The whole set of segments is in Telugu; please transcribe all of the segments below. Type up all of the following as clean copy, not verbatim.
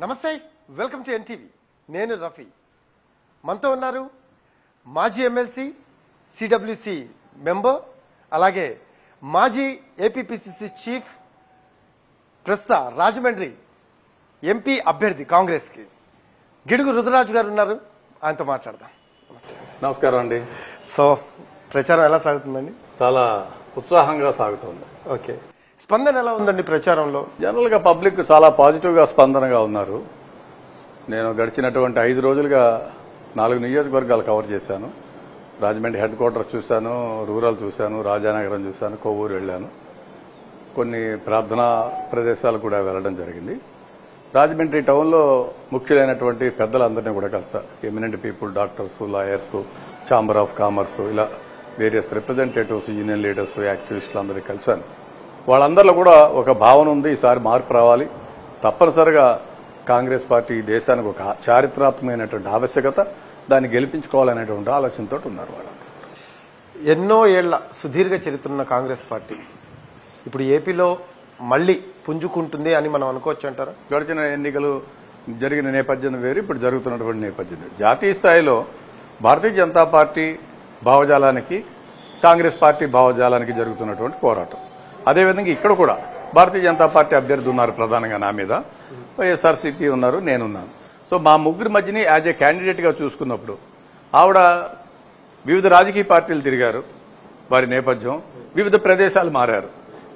నమస్తే, వెల్కమ్ టు ఎన్టీవీ. నేను రఫీ. మనతో ఉన్నారు మాజీ ఎమ్మెల్సీ, సిడబ్ల్యూసి మెంబర్, అలాగే మాజీ ఏపీపీసీసీ చీఫ్, ప్రస్తుత రాజమండ్రి ఎంపీ అభ్యర్థి కాంగ్రెస్కి గిడుగు రుద్రరాజు గారు ఉన్నారు. ఆయనతో మాట్లాడదాం. నమస్కారం అండి. సో ప్రచారం ఎలా సాగుతుందండి? చాలా ఉత్సాహంగా సాగుతుంది. ఓకే, స్పందన ఎలా ఉందండి ప్రచారంలో? జనరల్ గా పబ్లిక్ చాలా పాజిటివ్ గా స్పందనగా ఉన్నారు. నేను గడిచినటువంటి 5 రోజులుగా 4 నియోజకవర్గాలు కవర్ చేశాను. రాజమండ్రి హెడ్ క్వార్టర్స్ చూశాను, రూరల్ చూశాను, రాజానగరం చూశాను, కొవ్వూరు వెళ్ళాను. కొన్ని ప్రార్థనా ప్రదేశాలు కూడా వెళ్లడం జరిగింది. రాజమండ్రి టౌన్లో ముఖ్యులైనటువంటి పెద్దలందరినీ కూడా కలిసారు. Eminent people, doctors, lawyers, chamber of commerce, ఇలా వేరియస్ రిప్రజెంటేటివ్స్, యూనియన్ లీడర్స్, యాక్టివిస్టులు అందరినీ కలిశాను. వాళ్ళందరిలో కూడా ఒక భావన ఉంది, ఈసారి మార్పు రావాలి, తప్పనిసరిగా కాంగ్రెస్ పార్టీ దేశానికి ఒక చారిత్రాత్మకమైనటువంటి ఆవశ్యకత, దాన్ని గెలిపించుకోవాలనేటువంటి ఆలోచనతో ఉన్నారు వాళ్ళందరూ. ఎన్నో ఏళ్ల సుదీర్ఘ చరిత్ర ఉన్న కాంగ్రెస్ పార్టీ ఇప్పుడు ఏపీలో మళ్లీ పుంజుకుంటుంది అని మనం అనుకోవచ్చు అంటారా? గడిచిన ఎన్నికలు జరిగిన నేపథ్యం వేరు, ఇప్పుడు జరుగుతున్నటువంటి నేపథ్యం వేరు. జాతీయ స్థాయిలో భారతీయ జనతా పార్టీ భావజాలానికి, కాంగ్రెస్ పార్టీ భావజాలానికి జరుగుతున్నటువంటి పోరాటం. అదేవిధంగా ఇక్కడ కూడా భారతీయ జనతా పార్టీ అభ్యర్థి ఉన్నారు, ప్రధానంగా నా మీద వైఎస్ఆర్సీపీ ఉన్నారు, నేనున్నాను. సో మా ముగ్గురి మధ్యని యాజ్ ఏ క్యాండిడేట్ గా చూసుకున్నప్పుడు ఆవిడ వివిధ రాజకీయ పార్టీలు తిరిగారు, వారి నేపథ్యం, వివిధ ప్రదేశాలు మారారు.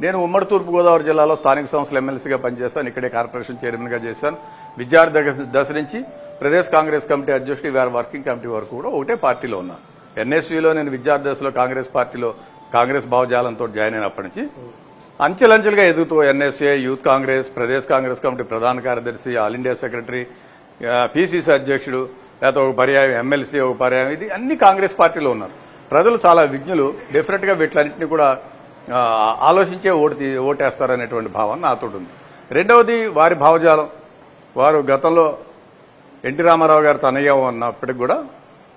నేను ఉమ్మడి తూర్పుగోదావరి జిల్లాలో స్థానిక సంస్థల ఎమ్మెల్సీగా పనిచేశాను, ఇక్కడే కార్పొరేషన్ చైర్మన్ గా చేశాను. విద్యార్థి దశ నుంచి ప్రదేశ్ కాంగ్రెస్ కమిటీ అధ్యక్షుడు, వారి వర్కింగ్ కమిటీ వరకు కూడా ఒకటే పార్టీలో ఉన్నాను. ఎన్ఎస్యూలో నేను విద్యార్థి దశలో కాంగ్రెస్ పార్టీలో కాంగ్రెస్ భావజాలంతో జాయిన్ అయినప్పటి నుంచి అంచెలంచెలుగా ఎదుగుతూ NSA, youth Congress, Pradesh Congress committee ప్రధాన కార్యదర్శి, ఆల్ ఇండియా సెక్రటరీ, పీసీసీ అధ్యక్షుడు, లేకపోతే ఒక పర్యాయం ఎమ్మెల్సీ, ఒక పర్యాయం, ఇది అన్ని కాంగ్రెస్ పార్టీలో ఉన్నారు. ప్రజలు చాలా విజ్ఞులు, డెఫినెట్ గా వీటిలన్నింటినీ కూడా ఆలోచించే ఓటేస్తారనేటువంటి భావన నాతో ఉంది. రెండవది వారి భావజాలం. వారు గతంలో ఎన్టీ రామారావు గారు తనయ్య ఉన్నప్పటికి కూడా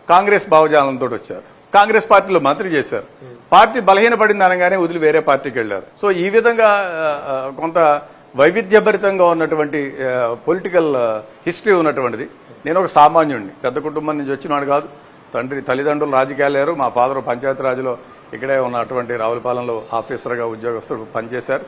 కాంగ్రెస్ భావజాలంతో వచ్చారు. కాంగ్రెస్ పార్టీలో మంత్రి చేశారు. పార్టీ బలహీనపడింది అనగానే వదిలి వేరే పార్టీకి వెళ్లారు. సో ఈ విధంగా కొంత వైవిధ్యభరితంగా ఉన్నటువంటి పొలిటికల్ హిస్టరీ ఉన్నటువంటిది. నేను ఒక సామాన్యుడిని, పెద్ద కుటుంబం నుంచి వచ్చినవాడు కాదు. తల్లిదండ్రులు రాజకీయాలు లేరు. మా ఫాదర్ పంచాయతీరాజ్లో ఇక్కడే ఉన్నటువంటి రావులపాలెంలో ఆఫీసర్గా ఉద్యోగస్తులు పనిచేశారు.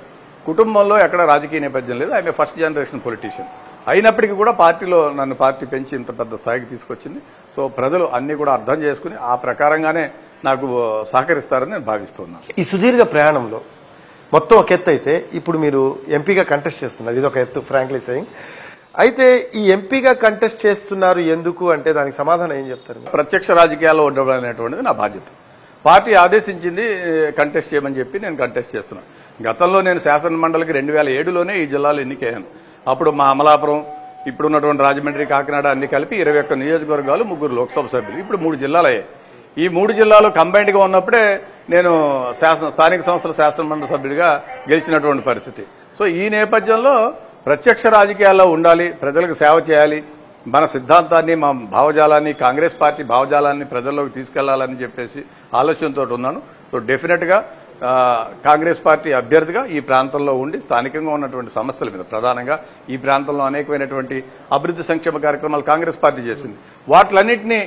కుటుంబంలో ఎక్కడ రాజకీయ నేపథ్యం లేదు. ఆయన ఫస్ట్ జనరేషన్ పొలిటీషియన్ అయినప్పటికీ కూడా పార్టీలో నన్ను పార్టీ పెంచి ఇంత పెద్ద స్థాయికి తీసుకొచ్చింది. సో ప్రజలు అన్ని కూడా అర్థం చేసుకుని ఆ ప్రకారంగానే నాకు సహకరిస్తారని నేను భావిస్తున్నాను. ఈ సుదీర్ఘ ప్రయాణంలో మొత్తం ఒక ఎత్తు అయితే ఇప్పుడు మీరు ఎంపీగా కంటెస్ట్ చేస్తున్నారు, ఇది ఒక ఎత్తు, ఫ్రాంక్లీ సెయింగ్. అయితే ఈ ఎంపీగా కంటెస్ట్ చేస్తున్నారు ఎందుకు అంటే దానికి సమాధానం ఏం చెప్తారు? ప్రత్యక్ష రాజకీయాల్లో ఉండడం అనేటువంటిది నా బాధ్యత. పార్టీ ఆదేశించింది కంటెస్ట్ చేయమని చెప్పి నేను కంటెస్ట్ చేస్తున్నాను. గతంలో నేను శాసన మండలికి 2007లోనే ఈ జిల్లాలో ఎన్నికయ్యాను. అప్పుడు మా అమలాపురం, ఇప్పుడున్నటువంటి రాజమండ్రి, కాకినాడ అన్ని కలిపి 21 నియోజకవర్గాలు, 3 లోక్సభ సభ్యులు, ఇప్పుడు 3 జిల్లాలు అయ్యాయి. ఈ 3 జిల్లాలు కంబైన్డ్ గా ఉన్నప్పుడే నేను స్థానిక సంస్థల శాసన మండలి సభ్యుడిగా గెలిచినటువంటి పరిస్థితి. సో ఈ నేపథ్యంలో ప్రత్యక్ష రాజకీయాల్లో ఉండాలి, ప్రజలకు సేవ చేయాలి, మన సిద్ధాంతాన్ని, మా భావజాలాన్ని, కాంగ్రెస్ పార్టీ భావజాలాన్ని ప్రజల్లోకి తీసుకెళ్లాలని చెప్పేసి ఆలోచనతో ఉన్నాను. సో డెఫినెట్ గా కాంగ్రెస్ పార్టీ అభ్యర్థిగా ఈ ప్రాంతంలో ఉండి స్థానికంగా ఉన్నటువంటి సమస్యల మీద, ప్రధానంగా ఈ ప్రాంతంలో అనేకమైనటువంటి అభివృద్ధి సంక్షేమ కార్యక్రమాలు కాంగ్రెస్ పార్టీ చేసింది, వాటిలన్నింటినీ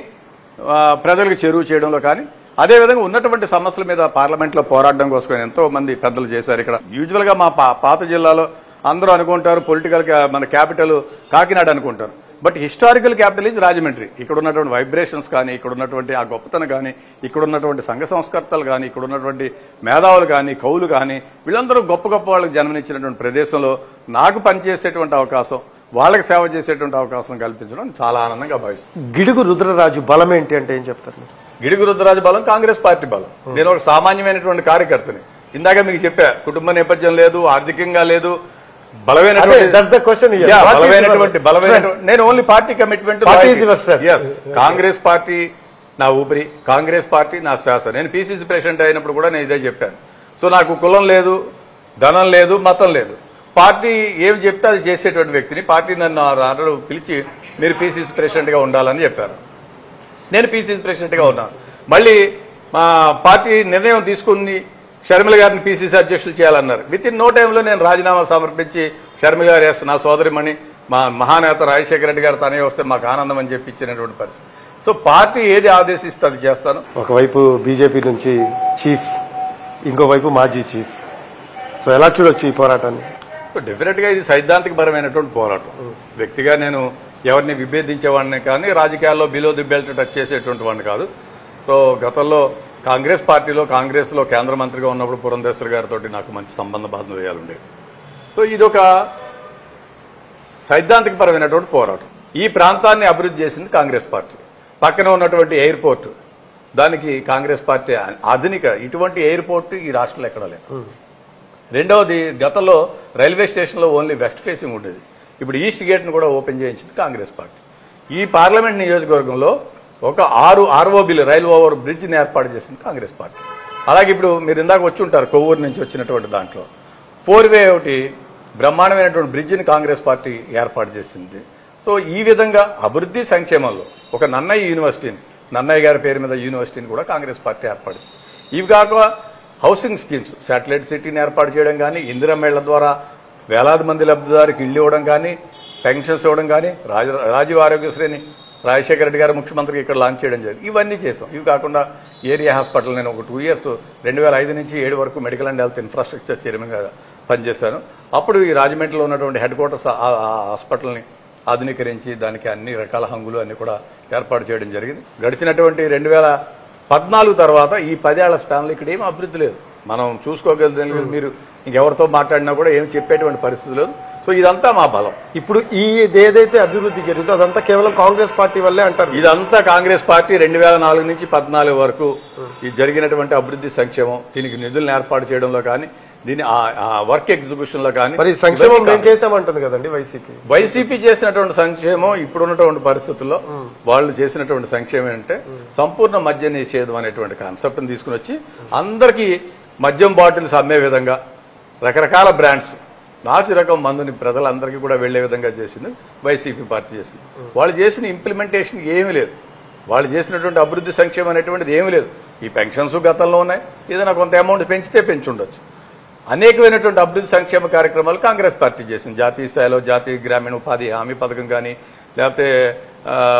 ప్రజలకు చేరువ చేయడంలో కానీ, అదేవిధంగా ఉన్నటువంటి సమస్యల మీద పార్లమెంట్లో పోరాడడం కోసం ఎంతో మంది పెద్దలు చేశారు. ఇక్కడ యూజువల్ గా మా పాత జిల్లాలో అందరూ అనుకుంటారు పొలిటికల్ మన క్యాపిటల్ కాకినాడ అనుకుంటారు. But historical capital is Rajahmundry. ఇక్కడ ఉన్నటువంటి వైబ్రేషన్స్ కానీ, ఇక్కడ ఉన్నటువంటి ఆ గొప్పతనం కానీ, ఇక్కడ ఉన్నటువంటి సంఘ సంస్కర్తలు కానీ, ఇక్కడ ఉన్నటువంటి మేధావులు కానీ, కవులు కానీ, వీళ్ళందరూ గొప్ప గొప్ప వాళ్ళకి జన్మనిచ్చినటువంటి ప్రదేశంలో నాకు పనిచేసేటువంటి అవకాశం, వాళ్ళకి సేవ చేసేటువంటి అవకాశం కల్పించడం చాలా ఆనందంగా భావిస్తాను. గిడుగు రుద్రరాజు బలం ఏంటి అంటే ఏం చెప్తారు? గిడుగు రుద్రరాజు బలం కాంగ్రెస్ పార్టీ బలం. నేను ఒక సామాన్యమైనటువంటి కార్యకర్తని. ఇందాక మీకు చెప్పా, కుటుంబ నేపథ్యం లేదు, ఆర్థికంగా లేదు, నేను only party commitment. Congress party నా ఊపిరి, కాంగ్రెస్ పార్టీ నా శ్వాస. నేను పీసీసీ ప్రెసిడెంట్ అయినప్పుడు కూడా నేను ఇదే చెప్పాను. సో నాకు కులం లేదు, ధనం లేదు, మతం లేదు. పార్టీ ఏమి చెప్తే అది చేసేటువంటి వ్యక్తిని. పార్టీ నన్ను పిలిచి మీరు పీసీసీ ప్రెసిడెంట్ గా ఉండాలని చెప్పారు. నేను పీసీసీ ప్రెసిడెంట్ గా ఉన్నాను. మళ్ళీ మా పార్టీ నిర్ణయం తీసుకుని షర్మిల గారిని పీసీసీ అధ్యక్షులు చేయాలన్నారు. విత్ ఇన్ నో టైంలో నేను రాజీనామా సమర్పించి షర్మిల గారు నా సోదరిమణి మా మహానేత రాజశేఖర రెడ్డి గారు తనే వస్తే మాకు ఆనందం అని చెప్పి ఇచ్చినటువంటి పరిస్థితి. సో పార్టీ ఏది ఆదేశిస్తే అది చేస్తాను. ఒకవైపు బీజేపీ నుంచి చీఫ్, ఇంకోవైపు మాజీ చీఫ్. సో ఎలా చూడొచ్చు ఈ పోరాటాన్ని? డెఫినెట్ గా ఇది సైద్ధాంతికపరమైనటువంటి పోరాటం. వ్యక్తిగా నేను ఎవరిని విభేదించేవాడిని కానీ రాజకీయాల్లో బిలో ది బెల్ట్ టచ్ చేసేటువంటి వాడిని కాదు. సో గతంలో కాంగ్రెస్ పార్టీలో కాంగ్రెస్లో కేంద్ర మంత్రిగా ఉన్నప్పుడు పురంధేశ్వర్ గారితో నాకు మంచి సంబంధ బాంధవ్యాలు ఉండేవి. సో ఇదొక సైద్ధాంతికపరమైనటువంటి పోరాటం. ఈ ప్రాంతాన్ని అభివృద్ధి చేసింది కాంగ్రెస్ పార్టీ. పక్కన ఉన్నటువంటి ఎయిర్పోర్ట్, దానికి కాంగ్రెస్ పార్టీ ఆధునిక ఇటువంటి ఎయిర్పోర్ట్ ఈ రాష్ట్రంలో ఎక్కడా లేదు. రెండవది, గతంలో రైల్వే స్టేషన్లో ఓన్లీ వెస్ట్ ఫేసింగ్ ఉండేది. ఇప్పుడు ఈస్ట్ గేట్ను కూడా ఓపెన్ చేయించింది కాంగ్రెస్ పార్టీ. ఈ పార్లమెంట్ నియోజకవర్గంలో ఒక 6 ROBలు రైల్ ఓవర్ బ్రిడ్జ్ని ఏర్పాటు చేసింది కాంగ్రెస్ పార్టీ. అలాగే ఇప్పుడు మీరు ఇందాక వచ్చి ఉంటారు కొవ్వూరు నుంచి వచ్చినటువంటి దాంట్లో 4-వే ఒకటి బ్రహ్మాండమైనటువంటి బ్రిడ్జిని కాంగ్రెస్ పార్టీ ఏర్పాటు చేసింది. సో ఈ విధంగా అభివృద్ధి సంక్షేమంలో ఒక నన్నయ్య గారి పేరు మీద యూనివర్సిటీని కూడా కాంగ్రెస్ పార్టీ ఏర్పాటు చేసింది. ఇవి కాక హౌసింగ్ స్కీమ్స్, శాటిలైట్ సిటీని ఏర్పాటు చేయడం కానీ, ఇందిరమ్మేళ్ల ద్వారా వేలాది మంది లబ్ధిదారికి ఇళ్లు ఇవ్వడం కానీ, పెన్షన్స్ ఇవ్వడం కానీ, రాజీవ్ ఆరోగ్యశ్రీని రాజశేఖర రెడ్డి గారు ముఖ్యమంత్రికి ఇక్కడ లాంచ్ చేయడం జరిగింది. ఇవన్నీ చేసాం. ఇవి కాకుండా ఏరియా హాస్పిటల్ నేను ఒక 2 years 2005 నుంచి 2007 వరకు మెడికల్ అండ్ హెల్త్ ఇన్ఫ్రాస్ట్రక్చర్ చైర్మన్గా పనిచేశాను. అప్పుడు ఈ రాజమండ్రిలో ఉన్నటువంటి హెడ్ క్వార్టర్స్ హాస్పిటల్ని ఆధునీకరించి దానికి అన్ని రకాల హంగులు అన్ని కూడా ఏర్పాటు చేయడం జరిగింది. గడిచినటువంటి 2014 తర్వాత ఈ 10 ఏళ్ల స్పాన్లో ఇక్కడ ఏం అభివృద్ధి లేదు. మనం చూసుకోగలిగిన మీరు ఇంకెవరితో మాట్లాడినా కూడా ఏం చెప్పేటువంటి పరిస్థితి లేదు. సో ఇదంతా మా బలం. ఇప్పుడు ఏదైతే అభివృద్ధి జరిగిందో అదంతా కేవలం కాంగ్రెస్ పార్టీ వల్లే అంటారు. ఇదంతా కాంగ్రెస్ పార్టీ 2004 నుంచి 2014 వరకు ఈ జరిగినటువంటి అభివృద్ధి సంక్షేమం, దీనికి నిధులను ఏర్పాటు చేయడంలో కానీ, దీని వర్క్ ఎగ్జిక్యూషన్ లో కానీ, మరి సంక్షేమం మేము చేసామంటుంది కదండి వైసీపీ చేసినటువంటి సంక్షేమం ఇప్పుడున్నటువంటి పరిస్థితుల్లో వాళ్ళు చేసినటువంటి సంక్షేమం అంటే సంపూర్ణ మద్య నిషేధం అనేటువంటి కాన్సెప్ట్ ని తీసుకుని వచ్చి అందరికీ మద్యం బాటిల్స్ అమ్మే విధంగా రకరకాల బ్రాండ్స్ నాచు రకం మందుని ప్రజలందరికీ కూడా వెళ్లే విధంగా చేసింది వైసీపీ పార్టీ చేసింది. వాళ్ళు చేసిన ఇంప్లిమెంటేషన్ ఏమీ లేదు. వాళ్ళు చేసినటువంటి అభివృద్ధి సంక్షేమం అనేటువంటిది ఏమీ లేదు. ఈ పెన్షన్స్ గతంలో ఉన్నాయి, ఏదైనా కొంత అమౌంట్ పెంచితే పెంచుండొచ్చు. అనేకమైనటువంటి అభివృద్ధి సంక్షేమ కార్యక్రమాలు కాంగ్రెస్ పార్టీ చేసింది. జాతీయ స్థాయిలో జాతీయ గ్రామీణ ఉపాధి హామీ పథకం కానీ, లేకపోతే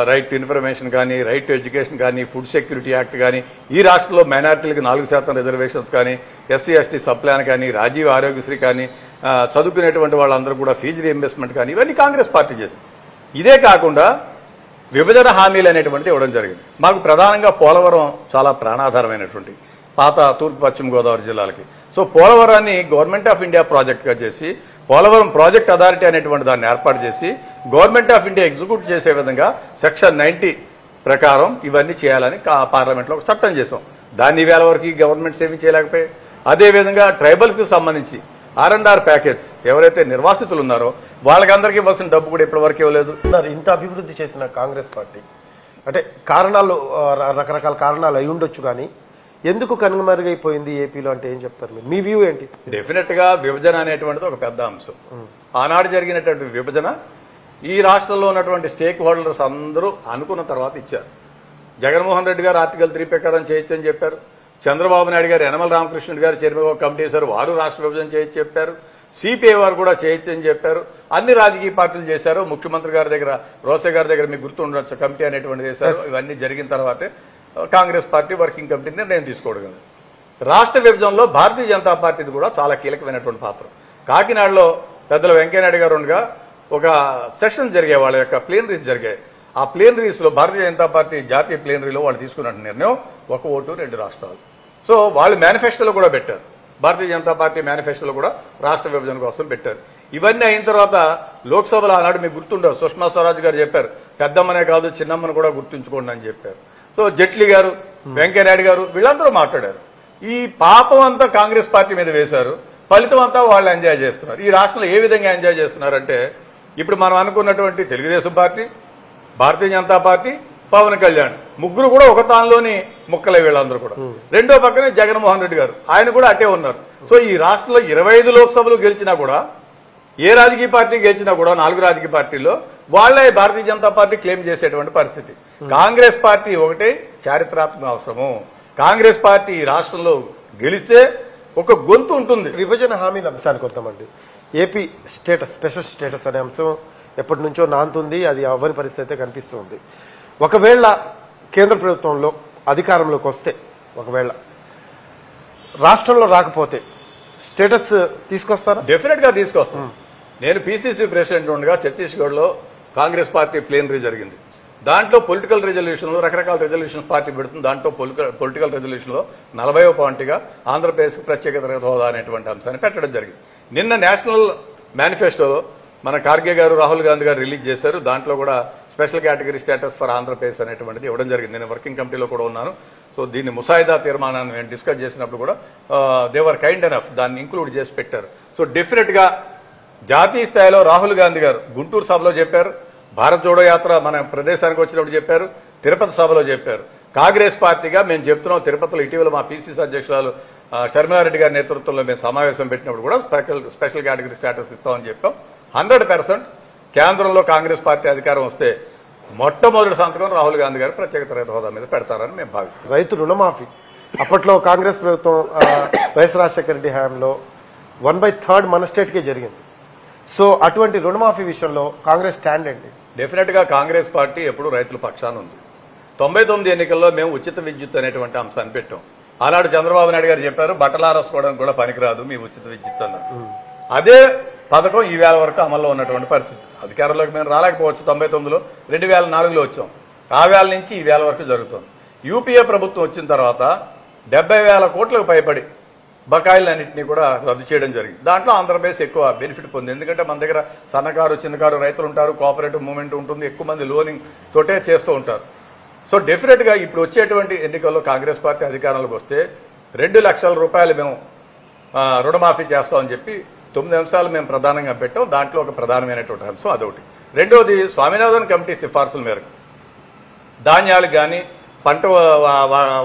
రైట్ టు ఇన్ఫర్మేషన్ కానీ, రైట్ టు ఎడ్యుకేషన్ కానీ, ఫుడ్ సెక్యూరిటీ యాక్ట్ కానీ, ఈ రాష్ట్రంలో మైనారిటీలకు 4% రిజర్వేషన్స్ కానీ, SC/ST సబ్ ప్లాన్ కానీ, రాజీవ్ ఆరోగ్యశ్రీ కానీ, చదువుకునేటువంటి వాళ్ళందరూ కూడా ఫీజు రీఇంబర్స్మెంట్ కానీ, ఇవన్నీ కాంగ్రెస్ పార్టీ చేసింది. ఇదే కాకుండా విభజన హామీలు అనేటువంటిది ఇవ్వడం జరిగింది. మాకు ప్రధానంగా పోలవరం చాలా ప్రాణాధారమైనటువంటి పాత తూర్పు పశ్చిమ గోదావరి జిల్లాలకి. సో పోలవరాన్ని గవర్నమెంట్ ఆఫ్ ఇండియా ప్రాజెక్ట్గా చేసి, పోలవరం ప్రాజెక్ట్ అథారిటీ అనేటువంటి దాన్ని ఏర్పాటు చేసి గవర్నమెంట్ ఆఫ్ ఇండియా ఎగ్జిక్యూట్ చేసే విధంగా సెక్షన్ 90 ప్రకారం ఇవన్నీ చేయాలని పార్లమెంట్లో ఒక చట్టం చేసాం. దాన్ని వేల వరకు గవర్నమెంట్స్ ఏమీ చేయలేకపోయాయి. అదేవిధంగా ట్రైబల్స్కి సంబంధించి R&R ప్యాకేజ్ ఎవరైతే నిర్వాసితులు ఉన్నారో వాళ్ళకందరికీ ఇవ్వాల్సిన డబ్బు కూడా ఇప్పటివరకు ఇవ్వలేదు. ఇంత అభివృద్ధి చేసిన కాంగ్రెస్ పార్టీ అంటే కారణాలు రకరకాల కారణాలు అయి ఉండొచ్చు, కానీ ఎందుకు కనుమరుగైపోయింది ఏపీలో అంటే ఏం చెప్తారు మీరు? మీ వ్యూ ఏంటి? డెఫినెట్ గా విభజన అనేటువంటిది ఒక పెద్ద అంశం. ఆనాడు జరిగినటువంటి విభజన ఈ రాష్ట్రంలో ఉన్నటువంటి స్టేక్ హోల్డర్స్ అందరూ అనుకున్న తర్వాత ఇచ్చారు. జగన్మోహన్ రెడ్డి గారు ఆర్టికల్ 3 ప్రకారం చేయొచ్చని చెప్పారు. చంద్రబాబు నాయుడు గారు, యనమల రామకృష్ణుడు గారు చైర్మన్ ఒక కమిటీ వేశారు, వారు రాష్ట్ర విభజన చేయొచ్చు చెప్పారు. సిపిఐ వారు కూడా చేయొచ్చని చెప్పారు. అన్ని రాజకీయ పార్టీలు చేశారు. ముఖ్యమంత్రి గారి దగ్గర, రోసే గారి దగ్గర మీకు గుర్తుండొచ్చు కమిటీ అనేటువంటిది చేశారు. ఇవన్నీ జరిగిన తర్వాతే కాంగ్రెస్ పార్టీ వర్కింగ్ కమిటీ నిర్ణయం తీసుకోవడం. రాష్ట్ర విభజనలో భారతీయ జనతా పార్టీది కూడా చాలా కీలకమైనటువంటి పాత్ర. కాకినాడలో పెద్దల వెంకయ్యనాయుడు గారు ఉండగా ఒక సెషన్ జరిగాయి, వాళ్ళ యొక్క ప్లేనరీస్ జరిగాయి. ఆ ప్లేనరీస్ లో భారతీయ జనతా పార్టీ జాతీయ ప్లేనరీలో వాళ్ళు తీసుకున్న నిర్ణయం 1 ఓటు 2 రాష్ట్రాలు. సో వాళ్ళు మేనిఫెస్టోలో కూడా పెట్టారు. భారతీయ జనతా పార్టీ మేనిఫెస్టోలో కూడా రాష్ట్ర విభజన కోసం పెట్టారు. ఇవన్నీ అయిన తర్వాత లోక్సభలో ఆనాడు మీకు గుర్తుండవు, సుష్మా స్వరాజ్ గారు చెప్పారు, పెద్దమ్మనే కాదు చిన్నమ్మను కూడా గుర్తుంచుకోండి అని చెప్పారు. సో జైట్లీ గారు, వెంకయ్యనాయుడు గారు వీళ్ళందరూ మాట్లాడారు. ఈ పాపం అంతా కాంగ్రెస్ పార్టీ మీద వేశారు, ఫలితం అంతా వాళ్ళు ఎంజాయ్ చేస్తున్నారు. ఈ రాష్ట్రంలో ఏ విధంగా ఎంజాయ్ చేస్తున్నారంటే, ఇప్పుడు మనం అనుకున్నటువంటి తెలుగుదేశం పార్టీ, భారతీయ జనతా పార్టీ, పవన్ కళ్యాణ్ ముగ్గురు కూడా ఒక తానులోని ముక్కలే వీళ్ళందరూ కూడా. రెండో పక్కనే జగన్మోహన్ రెడ్డి గారు, ఆయన కూడా అటే ఉన్నారు. సో ఈ రాష్ట్రంలో 25 లోక్సభలు గెలిచినా కూడా, ఏ రాజకీయ పార్టీ గెలిచినా కూడా 4 రాజకీయ పార్టీల్లో వాళ్లే భారతీయ జనతా పార్టీ క్లెయిమ్ చేసేటువంటి పరిస్థితి. కాంగ్రెస్ పార్టీ ఒకటే చారిత్రాత్మక అవసరము. కాంగ్రెస్ పార్టీ ఈ రాష్ట్రంలో గెలిస్తే ఒక గొంతు ఉంటుంది. విభజన హామీల అంశానికి వద్దామండి. ఏపీ స్టేటస్, స్పెషల్ స్టేటస్ అనే అంశం ఎప్పటి నుంచో నాంతుంది, అది అవ్వని పరిస్థితి అయితే కనిపిస్తుంది. ఒకవేళ కేంద్ర ప్రభుత్వంలో అధికారంలోకి వస్తే, ఒకవేళ రాష్ట్రంలో రాకపోతే స్టేటస్ తీసుకొస్తారా? డెఫినెట్ గా తీసుకొస్తాం. నేను పిసిసి ప్రెసిడెంట్ ఉండగా ఛత్తీస్గఢ్ లో కాంగ్రెస్ పార్టీ ప్లేనరీ జరిగింది. దాంట్లో పొలిటికల్ రెజల్యూషన్ లో రకరకాల రెజల్యూషన్ పార్టీ పెడుతుంది. దాంట్లో పొలిటికల్ రెజల్యూషన్ లో 40వ పాయింట్గా ఆంధ్రప్రదేశ్ ప్రత్యేక హోదా అనేటువంటి అంశాన్ని పెట్టడం జరిగింది. నిన్న నేషనల్ మేనిఫెస్టోలో మన ఖార్గే గారు, రాహుల్ గాంధీ గారు రిలీజ్ చేశారు. దాంట్లో కూడా special category status for Andhra Pradesh అనేటువంటిది ఇవ్వడం జరిగింది. నేను వర్కింగ్ కమిటీలో కూడా ఉన్నాను. సో దీన్ని ముసాయిదా తీర్మానాన్ని నేను డిస్కస్ చేసినప్పుడు కూడా దేవర్ కైండ్ ఎనఫ్ దాన్ని ఇంక్లూడ్ చేసి పెట్టారు. సో డెఫినెట్ గా జాతీయ స్థాయిలో రాహుల్ గాంధీ గారు గుంటూరు సభలో చెప్పారు, భారత్ జోడో యాత్ర మన ప్రదేశానికి వచ్చినప్పుడు చెప్పారు, తిరుపతి సభలో చెప్పారు. కాంగ్రెస్ పార్టీగా మేము చెప్తున్నాం. తిరుపతిలో ఇటీవల మా పిసిసి అధ్యక్షురాలు షర్మిలారెడ్డి గారి నేతృత్వంలో మేము సమావేశం పెట్టినప్పుడు కూడా స్పెషల్ కేటగిరీ స్టేటస్ ఇస్తామని చెప్పాం. 100% కేంద్రంలో కాంగ్రెస్ పార్టీ అధికారం వస్తే మొట్టమొదటి సంతకం రాహుల్ గాంధీ గారు ప్రత్యేక హోదా మీద పెడతారని మేము భావిస్తాం. రైతు రుణమాఫీ అప్పట్లో కాంగ్రెస్ ప్రభుత్వం వైఎస్ రాజశేఖర రెడ్డి హయాంలో 1/3 మన స్టేట్కే జరిగింది. సో అటువంటి రుణమాఫీ విషయంలో కాంగ్రెస్ స్టాండ్ ఏంటి? డెఫినెట్ గా కాంగ్రెస్ పార్టీ ఎప్పుడు రైతుల పక్షాన ఉంది. 99 ఎన్నికల్లో మేము ఉచిత విద్యుత్ అనేటువంటి అంశాన్ని పెట్టాం. ఆనాడు చంద్రబాబు నాయుడు గారు చెప్పారు, బట్టలు ఆరేసుకోవడానికి కూడా పనికిరాదు మీ ఉచిత విద్యుత్ అన్నారు. అదే పథకం ఈ వేళ వరకు అమల్లో ఉన్నటువంటి పరిస్థితి. అధికారంలోకి మేము రాలేకపోవచ్చు. 99లో 2004లో వచ్చాం. ఆ వేళ నుంచి ఈ వేళ వరకు జరుగుతుంది. యూపీఏ ప్రభుత్వం వచ్చిన తర్వాత 70,000 కోట్లకు పైబడి బకాయిలన్నింటినీ కూడా రద్దు చేయడం జరిగింది. దాంట్లో ఆంధ్రప్రదేశ్ ఎక్కువ బెనిఫిట్ పొందింది. ఎందుకంటే మన దగ్గర సన్నకారు, చిన్నకారు రైతులు ఉంటారు, కోఆపరేటివ్ మూవ్మెంట్ ఉంటుంది, ఎక్కువ మంది లోనింగ్ తోటే చేస్తూ ఉంటారు. సో డెఫినెట్ గా ఇప్పుడు వచ్చేటువంటి ఎన్నికల్లో కాంగ్రెస్ పార్టీ అధికారంలోకి వస్తే 2 లక్షల రూపాయలు మేము రుణమాఫీ చేస్తామని చెప్పి 9 అంశాలు మేము ప్రధానంగా పెట్టాం. దాంట్లో ఒక ప్రధానమైనటువంటి అంశం అదొకటి. రెండోది, స్వామినాథన్ కమిటీ సిఫార్సుల మేరకు ధాన్యాలకు కానీ, పంట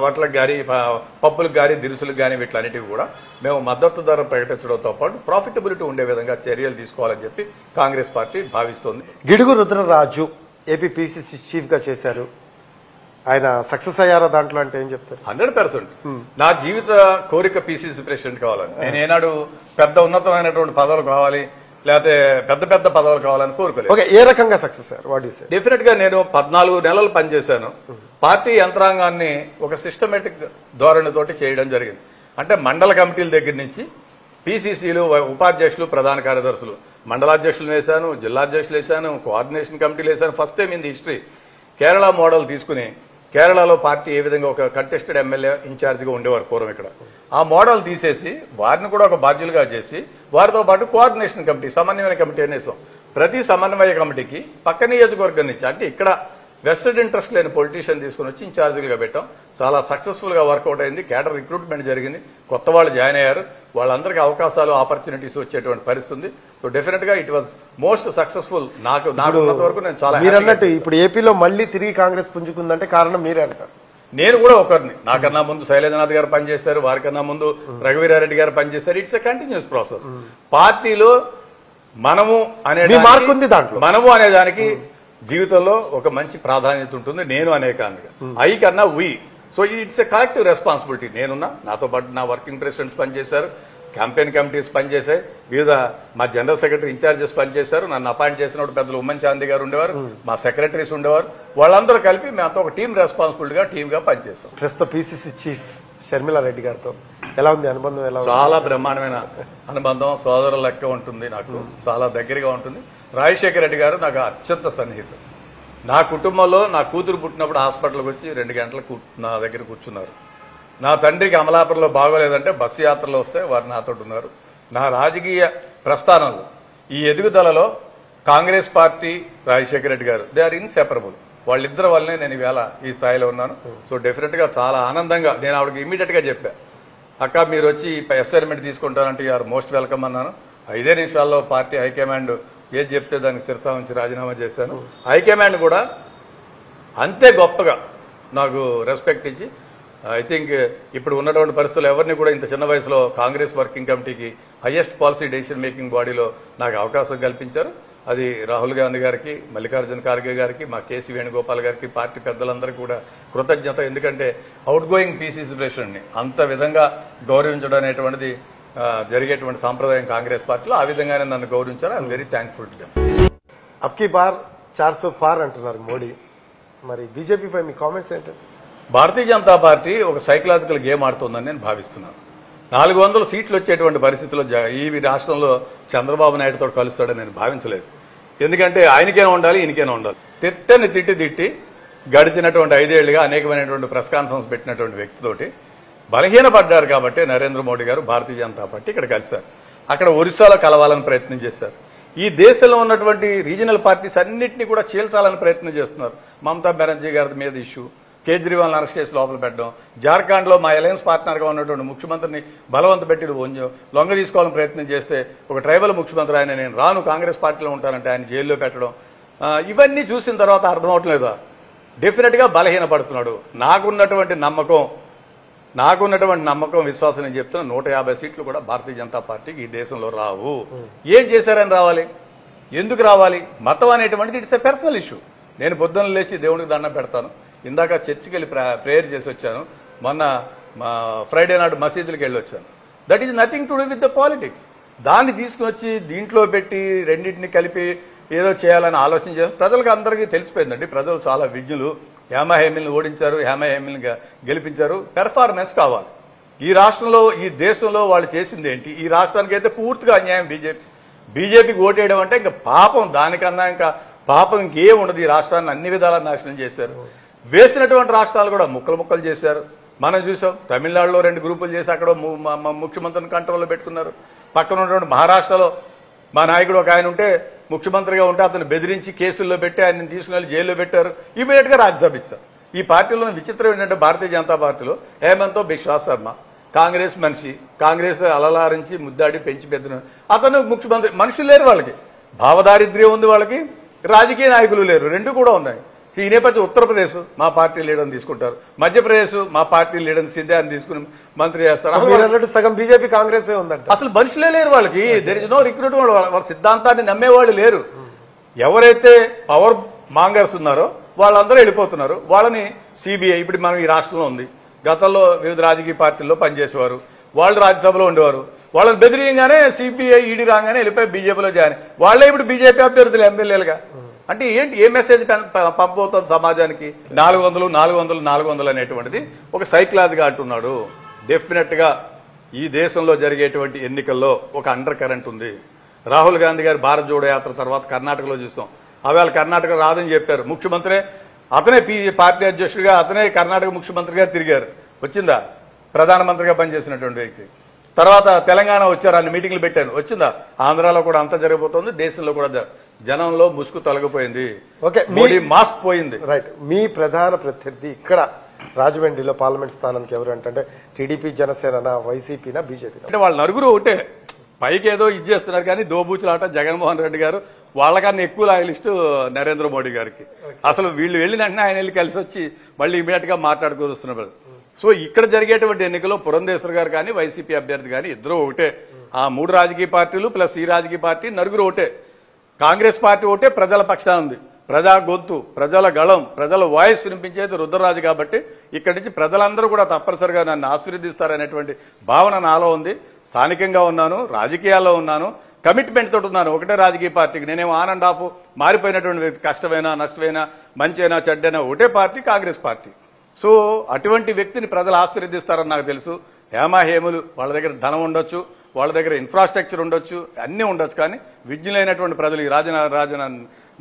వాటిలకు కానీ, పప్పులకు కానీ, దినుసులకు కానీ వీటిలన్నిటికీ కూడా మేము మద్దతు ధర ప్రకటించడంతో పాటు ప్రాఫిటబిలిటీ ఉండే విధంగా చర్యలు తీసుకోవాలని చెప్పి కాంగ్రెస్ పార్టీ భావిస్తోంది. Gidugu Rudraraju AP PCC chief గా చేశారు. ఆయన సక్సెస్ అయ్యారా దాంట్లో అంటే ఏం చెప్తారు? 100%. నా జీవిత కోరిక పిసిసి ప్రెసిడెంట్ కావాలని. నేను ఏనాడు పెద్ద ఉన్నతమైనటువంటి పదవులు కావాలి, లేకపోతే పెద్ద పెద్ద పదవులు కావాలని కోరుకోలేదు. ఓకే, ఏ రకంగా సక్సెస్ అయ్యారు? What you say? డెఫినెట్ గా నేను 14 నెలలు పనిచేశాను. పార్టీ యంత్రాంగాన్ని ఒక సిస్టమేటిక్ ధోరణితోటి చేయడం జరిగింది. అంటే మండల కమిటీల దగ్గర నుంచి పిసిసిలు, ఉపాధ్యక్షులు, ప్రధాన కార్యదర్శులు, మండలాధ్యక్షులు వేశాను, జిల్లాధ్యక్షులు వేశాను, కోఆర్డినేషన్ కమిటీలు వేశాను. First time in the history Kerala model తీసుకుని, కేరళలో పార్టీ ఏ విధంగా ఒక కంటెస్టెడ్ ఎమ్మెల్యే ఇన్ఛార్జిగా ఉండేవారు పూర్వం, ఇక్కడ ఆ మోడల్ తీసేసి వారిని కూడా ఒక బాధ్యులుగా చేసి వారితో పాటు కోఆర్డినేషన్ కమిటీ, సమన్వయ కమిటీ అనేసాం. ప్రతి సమన్వయ కమిటీకి పక్క నియోజకవర్గం నుంచి, అంటే ఇక్కడ వెస్టెడ్ ఇంట్రెస్ట్ లేని పొలిటీషియన్ తీసుకుని వచ్చి ఇన్ఛార్జీలుగా పెట్టాం. చాలా సక్సెస్ఫుల్ గా వర్కౌట్ అయింది. క్యాడర్ రిక్రూట్మెంట్ జరిగింది, కొత్త వాళ్ళు జాయిన్ అయ్యారు, వాళ్ళందరికీ అవకాశాలు, ఆపర్చునిటీస్ వచ్చేటువంటి పరిస్థితి ఉంది. సో డెఫినెట్ గా ఇట్ వాజ్ మోస్ట్ సక్సెస్ఫుల్. నాకు ఉన్నంత వరకు నేను చాలా మీరన్నట్టు ఇప్పుడు ఏపీలో మళ్ళీ తిరిగి కాంగ్రెస్ పుంజుకుందంటే కారణం మీరే అంటారు. నేను కూడా ఒకరిని, నాకన్నా ముందు శైలేంద్రనాథ్ గారు పనిచేశారు, వారికన్నా ముందు రఘువీరారెడ్డి గారు పనిచేశారు. It's a continuous process. పార్టీలో మనము అనే దానికి జీవితంలో ఒక మంచి ప్రాధాన్యత ఉంటుంది. నేను అనేకానికి ఐ కన్నా we. So it's a collective responsibility. నేనున్నా, నాతో పాటు నా వర్కింగ్ ప్రెసిడెంట్స్ పనిచేశారు, క్యాంపెయిన్ కమిటీస్ పనిచేశాయి, వివిధ మా జనరల్ సెక్రటరీ ఇన్ఛార్జెస్ పనిచేశారు. నన్ను అపాయింట్ చేసినప్పుడు పెద్దలు ఉమ్మన్ చాందీ గారు ఉండేవారు, మా సెక్రటరీస్ ఉండేవారు. వాళ్ళందరూ కలిపి మేమంతా ఒక టీం రెస్పాన్సిబిలిటీగా టీమ్ గా పనిచేస్తాం. ప్రస్తుతం పిసిసి చీఫ్ షర్మిలారెడ్డి గారితో ఎలా ఉంది అనుబంధం? ఎలా? చాలా బ్రహ్మాండమైన అనుబంధం, సోదరుల లెక్క ఉంటుంది, నాకు చాలా దగ్గరగా ఉంటుంది. రాజశేఖర రెడ్డి గారు నాకు అత్యంత సన్నిహితం. నా కుటుంబంలో నా కూతురు పుట్టినప్పుడు హాస్పిటల్కి వచ్చి 2 గంటలకు నా దగ్గర కూర్చున్నారు. నా తండ్రికి అమలాపురంలో బాగోలేదంటే బస్సు యాత్రలో వస్తే వారు నాతో ఉన్నారు. నా రాజకీయ ప్రస్థానంలో ఈ ఎదుగుదలలో కాంగ్రెస్ పార్టీ, రాజశేఖర రెడ్డి గారు, దే ఆర్ ఇన్సెపరబుల్. వాళ్ళిద్దరి వల్లనే నేను ఈవేళ ఈ స్థాయిలో ఉన్నాను. సో డెఫినెట్ గా చాలా ఆనందంగా నేను ఆవిడకి ఇమీడియట్ గా చెప్పా, అక్క మీరు వచ్చి అసైన్మెంట్ తీసుకుంటానంటే యూఆర్ మోస్ట్ వెల్కమ్ అన్నాను. 5 నిమిషాల్లో పార్టీ హైకమాండ్ ఏది చెప్తే దానికి శిరసా ఉంచి రాజీనామా చేశాను. హైకమాండ్ కూడా అంతే గొప్పగా నాకు రెస్పెక్ట్ ఇచ్చి, ఐ థింక్ ఇప్పుడు ఉన్నటువంటి పరిస్థితులు ఎవరిని కూడా ఇంత చిన్న వయసులో కాంగ్రెస్ వర్కింగ్ కమిటీకి హైయెస్ట్ పాలసీ డెసిషన్ మేకింగ్ బాడీలో నాకు అవకాశం కల్పించారు. అది రాహుల్ గాంధీ గారికి, మల్లికార్జున ఖార్గే గారికి, మా కేసీ వేణుగోపాల్ గారికి, పార్టీ పెద్దలందరికీ కూడా కృతజ్ఞత. ఎందుకంటే అవుట్ గోయింగ్ పిసిసి ప్రెసిడెంట్ని అంత విధంగా గౌరవించడం అనేటువంటిది జరిగేటువంటి సాంప్రదాయం కాంగ్రెస్ పార్టీలో. ఆ విధంగానే నన్ను గౌరవించారు. I'm very thankful to them. అబ్కి బార్ 400 పార్ అంటున్నారు మోడీ. మరి బీజేపీపై మీ కామెంట్స్ ఏంటంటే? భారతీయ జనతా పార్టీ ఒక సైకలాజికల్ గేమ్ ఆడుతోందని నేను భావిస్తున్నాను. 400 సీట్లు వచ్చేటువంటి పరిస్థితిలో ఈ రాష్ట్రంలో చంద్రబాబు నాయుడుతో కలుస్తాడని నేను భావించలేదు. ఎందుకంటే ఆయనకైనా ఉండాలి, ఈయనకైనా ఉండాలి. తిట్టి గడిచినటువంటి 5 ఏళ్లుగా అనేకమైనటువంటి ప్రెస్ కాన్ఫరెన్స్ పెట్టినటువంటి వ్యక్తితోటి బలహీనపడ్డారు కాబట్టి నరేంద్ర మోడీ గారు భారతీయ జనతా పార్టీ ఇక్కడ కలిశారు. అక్కడ ఒరిస్సాలో కలవాలని ప్రయత్నం చేశారు. ఈ దేశంలో ఉన్నటువంటి రీజనల్ పార్టీస్ అన్నింటినీ కూడా చీల్చాలని ప్రయత్నం చేస్తున్నారు. మమతా బెనర్జీ గారి మీద ఇష్యూ, కేజ్రీవాల్ అరెస్ట్ చేసి లోపల పెట్టడం, జార్ఖండ్లో మా అలయన్స్ పార్ట్నర్గా ఉన్నటువంటి ముఖ్యమంత్రిని బలవంత పెట్టి లొంగ తీసుకోవాలని ప్రయత్నం చేస్తే ఒక ట్రైబల్ ముఖ్యమంత్రి ఆయన నేను రాను కాంగ్రెస్ పార్టీలో ఉంటానంటే ఆయన జైల్లో పెట్టడం, ఇవన్నీ చూసిన తర్వాత అర్థమవట్లేదా? డెఫినెట్గా బలహీనపడుతున్నాడు. నాకున్నటువంటి నమ్మకం విశ్వాసం నేను చెప్తున్నా 150 సీట్లు కూడా భారతీయ జనతా పార్టీకి ఈ దేశంలో రావు. ఏం చేశారని రావాలి? ఎందుకు రావాలి? మతం అనేటువంటిది ఇట్స్ ఎ పర్సనల్ ఇష్యూ. నేను పొద్దున్న లేచి దేవుడికి దండం పెడతాను. ఇందాక చర్చికి వెళ్ళి ప్రేయర్ చేసి వచ్చాను. మొన్న ఫ్రైడే నాడు మసీదులకు వెళ్ళి వచ్చాను. That is nothing to do with the politics. దాన్ని తీసుకుని వచ్చి దీంట్లో పెట్టి రెండింటిని కలిపి ఏదో చేయాలని ఆలోచన చేసి ప్రజలకు అందరికీ తెలిసిపోయిందండి. ప్రజలు చాలా విజ్ఞులు. హేమహేమిల్ని ఓడించారు, హేమహేమిల్ని గెలిపించారు. పెర్ఫార్మెన్స్ కావాలి. ఈ రాష్ట్రంలో ఈ దేశంలో వాళ్ళు చేసింది ఏంటి? ఈ రాష్ట్రానికి అయితే పూర్తిగా అన్యాయం బీజేపీకి ఓటేయడం అంటే ఇంకా పాపం, దానికన్నా ఇంకా పాపం ఇంకేం ఉండదు. ఈ రాష్ట్రాన్ని అన్ని విధాలా నాశనం చేశారు. వేసినటువంటి రాష్ట్రాలు కూడా ముక్కలు చేశారు. మనం చూసాం తమిళనాడులో 2 గ్రూపులు చేసి అక్కడ ముఖ్యమంత్రిని కంట్రోల్లో పెట్టుకున్నారు. పక్కన ఉన్నటువంటి మహారాష్ట్రలో మా నాయకుడు ఒక ఆయన ఉంటే ముఖ్యమంత్రిగా ఉంటే అతను బెదిరించి కేసుల్లో పెట్టి ఆయన తీసుకుని వెళ్ళి జైల్లో పెట్టారు. ఇమీడియట్ గా రాజ్యసభ ఇస్తారు. ఈ పార్టీలో విచిత్రం ఏంటంటే భారతీయ జనతా పార్టీలో హేమంత్ బిశ్వా శర్మ కాంగ్రెస్ మనిషి, కాంగ్రెస్ అలలారించి ముద్దాడి పెంచి పెద్ద అతను ముఖ్యమంత్రి. మనుషులు లేరు వాళ్ళకి, భావదారిద్ర్యం ఉంది వాళ్ళకి, రాజకీయ నాయకులు లేరు, 2 కూడా ఉన్నాయి. ఈ నేపథ్యం ఉత్తరప్రదేశ్ మా పార్టీ లీడర్ని తీసుకుంటారు, మధ్యప్రదేశ్ మా పార్టీ లీడర్ని సింధియాని తీసుకుని మంత్రి చేస్తారు. సగం బీజేపీ కాంగ్రెస్ ఉందంట. అసలు మనుషులే లేరు వాళ్ళకి. There is no recruit. వాళ్ళ సిద్ధాంతాన్ని నమ్మేవాళ్ళు లేరు. ఎవరైతే పవర్ మాంగర్స్ ఉన్నారో వాళ్ళందరూ వెళ్ళిపోతున్నారు. వాళ్ళని సిబిఐ ఇప్పుడు మనం ఈ రాష్ట్రంలో ఉంది. గతంలో వివిధ రాజకీయ పార్టీల్లో పనిచేసేవారు, వాళ్ళు రాజ్యసభలో ఉండేవారు. వాళ్ళని బెదిరియంగానే సిబిఐ ఈడీ రాగానే వెళ్ళిపోయి బీజేపీలో జాయిన్. వాళ్ళే ఇప్పుడు బీజేపీ అభ్యర్థులు ఎమ్మెల్యేలుగా. అంటే ఏంటి, ఏ మెసేజ్ పంపబోతోంది సమాజానికి? 400 అనేటువంటిది ఒక సైకలాజిగా అంటున్నాడు. డెఫినెట్ గా ఈ దేశంలో జరిగేటువంటి ఎన్నికల్లో ఒక అండర్ కరెంట్ ఉంది. రాహుల్ గాంధీ గారి భారత్ జోడో యాత్ర తర్వాత కర్ణాటకలో చూస్తాం. అవేళ కర్ణాటక రాదని చెప్పారు. ముఖ్యమంత్రి అతనే పార్టీ అధ్యక్షుడిగా అతనే కర్ణాటక ముఖ్యమంత్రిగా తిరిగారు. వచ్చిందా? ప్రధానమంత్రిగా పనిచేసినటువంటి వ్యక్తి. తర్వాత తెలంగాణ వచ్చారు, అన్ని మీటింగ్లు పెట్టాను. వచ్చిందా? ఆంధ్రాలో కూడా అంతా జరిగిపోతుంది, దేశంలో కూడా జనంలో ముసుగు తొలగిపోయింది. మోడీ మాస్క్ పోయింది. రైట్. మీ ప్రధాన ప్రత్యర్థి ఇక్కడ రాజమండ్రిలో పార్లమెంట్ స్థానానికి ఎవరు అంటే టీడీపీ, జనసేన, వైసీపీనా, బీజేపీ? అంటే వాళ్ళు నలుగురు ఒకటే. పైకి ఏదో ఇది చేస్తున్నారు కానీ దోబూచులాట జగన్మోహన్ రెడ్డి గారు, వాళ్ళకన్నా ఎక్కువ లాయలిస్టు నరేంద్ర మోడీ గారికి. అసలు వీళ్ళు వెళ్ళిన వెంటనే ఆయన వెళ్ళి కలిసి వచ్చి మళ్ళీ ఇమీడియట్ గా మాట్లాడుకొస్తున్నారు. సో ఇక్కడ జరిగేటువంటి ఎన్నికల్లో పురంధేశ్వర్ గారు కానీ వైసీపీ అభ్యర్థి కానీ ఇద్దరు ఒకటే. ఆ 3 రాజకీయ పార్టీలు ప్లస్ ఈ రాజకీయ పార్టీ నలుగురు ఒకటే. కాంగ్రెస్ పార్టీ ఒకటే ప్రజల పక్షాన ఉంది. ప్రజా గొంతు, ప్రజల గళం, ప్రజల వాయిస్ వినిపించేది రుద్రరాజు కాబట్టి ఇక్కడి నుంచి ప్రజలందరూ కూడా తప్పనిసరిగా నన్ను ఆశీర్వదిస్తారనేటువంటి భావన నాలో ఉంది. స్థానికంగా ఉన్నాను, రాజకీయాల్లో ఉన్నాను, కమిట్మెంట్ తోటి ఉన్నాను ఒకటే రాజకీయ పార్టీకి. నేనేమో ఆన్ అండ్ ఆఫ్ మారిపోయినటువంటి వ్యక్తి. కష్టమైనా నష్టమైనా మంచైనా చెడ్డైనా ఒకటే పార్టీ కాంగ్రెస్ పార్టీ. సో అటువంటి వ్యక్తిని ప్రజలు ఆశీర్వదిస్తారని నాకు తెలుసు. హేమహేములు వాళ్ళ దగ్గర ధనం ఉండొచ్చు, వాళ్ళ దగ్గర ఇన్ఫ్రాస్ట్రక్చర్ ఉండొచ్చు, అన్నీ ఉండొచ్చు. కానీ విజ్ఞులైనటువంటి ప్రజలు ఈ రాజన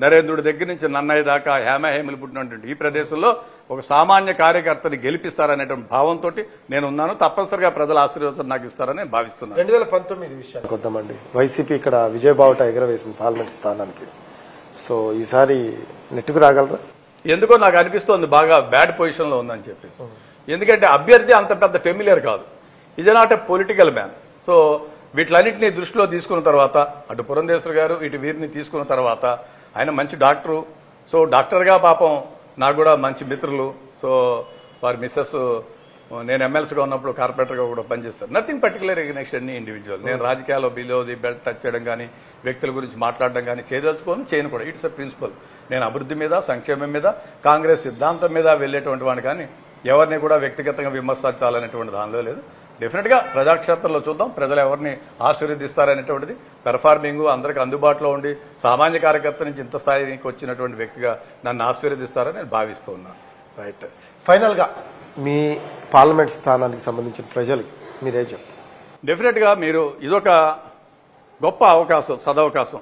నరేంద్రుడి దగ్గర నుంచి నన్నయ్య దాకా హేమహేములు పుట్టినటువంటి ఈ ప్రదేశంలో ఒక సామాన్య కార్యకర్తని గెలిపిస్తారనేటువంటి భావంతో నేను ఉన్నాను. తప్పనిసరిగా ప్రజల ఆశీర్వాదం నాకు ఇస్తారని భావిస్తున్నాను. 2019 విషయానికి వద్దామండి. వైసీపీ ఇక్కడ విజయబావుట ఎగరవేసింది పార్లమెంట్ స్థానానికి. సో ఈసారి నెట్టుకు రాగలరా? ఎందుకో నాకు అనిపిస్తోంది బాగా బ్యాడ్ పొజిషన్ లో ఉందని చెప్పేసి. ఎందుకంటే అభ్యర్థి అంత పెద్ద ఫెమిలియర్ కాదు. Is not a political man. So వీటిలన్నింటినీ దృష్టిలో తీసుకున్న తర్వాత అటు పురంధేశ్వర్ గారు ఇటు వీరిని తీసుకున్న తర్వాత ఆయన మంచి డాక్టరు. సో డాక్టర్గా పాపం నాకు కూడా మంచి మిత్రులు. సో వారి మిస్సెస్ నేను ఎమ్మెల్సీగా ఉన్నప్పుడు కార్పొరేటర్గా కూడా పనిచేస్తాను. Nothing particular against any individual. నేను రాజకీయాల్లో బిలో ది బెల్ట్ టచ్ చేయడం కానీ వ్యక్తుల గురించి మాట్లాడడం కానీ చేయదలుచుకోను, చేయను కూడా. It's a principle. నేను అభివృద్ధి మీద, సంక్షేమం మీద, కాంగ్రెస్ సిద్ధాంతం మీద వెళ్ళేటువంటి వాడిని కానీ ఎవరిని కూడా వ్యక్తిగతంగా విమర్శించాలనేటువంటి దానిలో లేదు. డెఫినెట్ గా ప్రజాక్షేత్రంలో చూద్దాం ప్రజలు ఎవరిని ఆశీర్వదిస్తారనేటువంటిది. పెర్ఫార్మింగ్ అందరికి అందుబాటులో ఉండి సామాన్య కార్యకర్త నుంచి ఇంత స్థాయికి వచ్చినటువంటి వ్యక్తిగా నన్ను ఆశీర్వదిస్తారని నేను భావిస్తూ ఉన్నాను. రైట్. ఫైనల్ గా మీ పార్లమెంట్ స్థానానికి సంబంధించిన ప్రజలు మీరే చెప్తారు. డెఫినెట్ గా మీరు ఇదొక గొప్ప అవకాశం, సదవకాశం.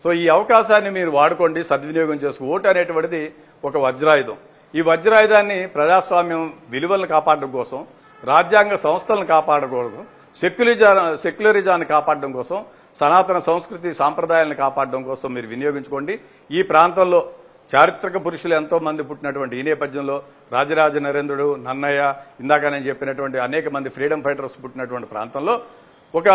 సో ఈ అవకాశాన్ని మీరు వాడుకోండి, సద్వినియోగం చేసుకో. ఓటు అనేటువంటిది ఒక వజ్రాయుధం. ఈ వజ్రాయుధాన్ని ప్రజాస్వామ్యం విలువలను కాపాడడం కోసం, రాజ్యాంగ సంస్థలను కాపాడడం కోసం, సెక్యులరిజాన్ని కాపాడడం కోసం, సనాతన సంస్కృతి సాంప్రదాయాలను కాపాడడం కోసం మీరు వినియోగించుకోండి. ఈ ప్రాంతంలో చారిత్రక పురుషులు ఎంతో మంది పుట్టినటువంటి ఈ నేపథ్యంలో రాజరాజ నరేంద్రుడు, నన్నయ్య, ఇందాక నేను చెప్పినటువంటి అనేక మంది ఫ్రీడమ్ ఫైటర్స్ పుట్టినటువంటి ప్రాంతంలో ఒక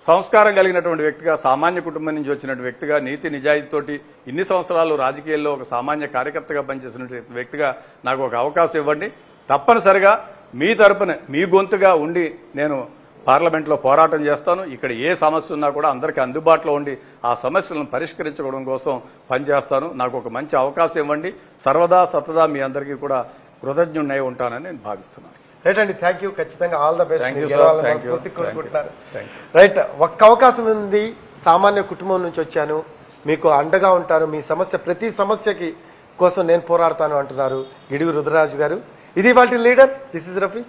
సంస్కారం కలిగినటువంటి వ్యక్తిగా, సామాన్య కుటుంబం నుంచి వచ్చినటువంటి వ్యక్తిగా, నీతి నిజాయితీతోటి ఇన్ని సంవత్సరాలు రాజకీయాల్లో ఒక సామాన్య కార్యకర్తగా పనిచేసినటువంటి వ్యక్తిగా నాకు ఒక అవకాశం ఇవ్వండి. తప్పనిసరిగా మీ తరపున మీ గొంతుగా ఉండి నేను పార్లమెంట్లో పోరాటం చేస్తాను. ఇక్కడ ఏ సమస్య ఉన్నా కూడా అందరికీ అందుబాటులో ఉండి ఆ సమస్యలను పరిష్కరించుకోవడం కోసం పనిచేస్తాను. నాకు ఒక మంచి అవకాశం ఇవ్వండి. సర్వదా సతదా మీ అందరికీ కూడా కృతజ్ఞుడై ఉంటానని నేను భావిస్తున్నాను. రైట్ అండి, థ్యాంక్ యూ. ఖచ్చితంగా all the best. Thank you, కోరుకుంటున్నారు. Thank you. రైట్, ఒక్క అవకాశం ఉంది. సామాన్య కుటుంబం నుంచి వచ్చాను, మీకు అండగా ఉంటాను, మీ సమస్య ప్రతి సమస్యకి కోసం నేను పోరాడతాను అంటున్నారు గిడుగు రుద్రరాజు గారు. ఇది వాటి లీడర్. This is Rafi.